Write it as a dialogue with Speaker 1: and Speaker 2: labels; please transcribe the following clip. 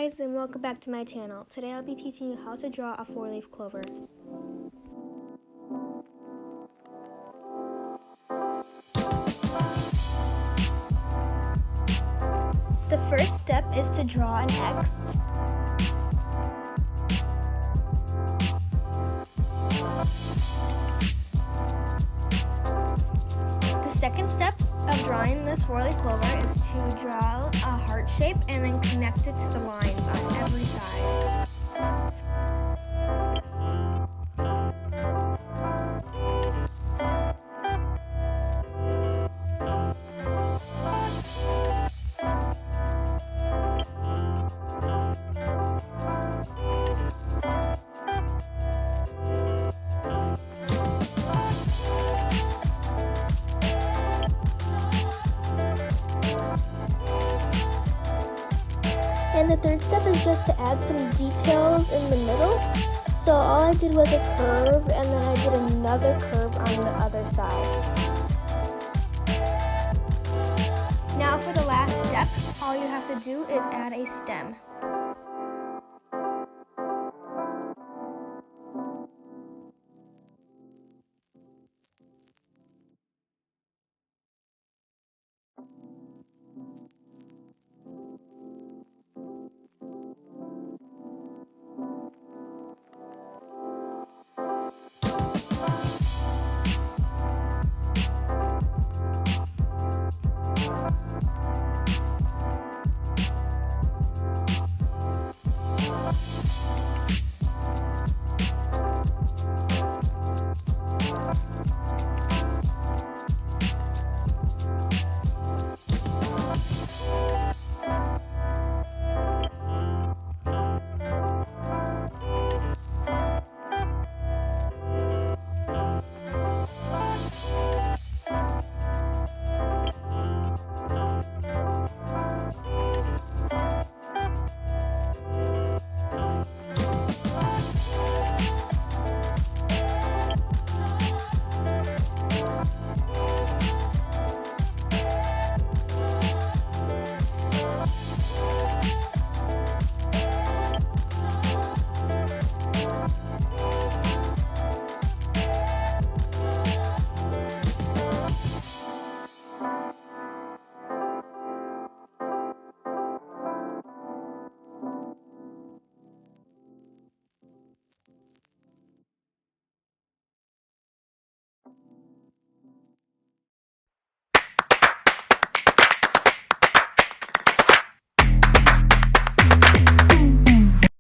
Speaker 1: guys, and welcome back to my channel. Today I'll be teaching you how to draw a 4-leaf clover. The first step is to draw an X. The second step of drawing this 4-leaf clover is to draw a heart shape and then connect it to the lines on every side. And the third step is just to add some details in the middle. So all I did was a curve, and then I did another curve on the other side. Now for the last step, all you have to do is add a stem.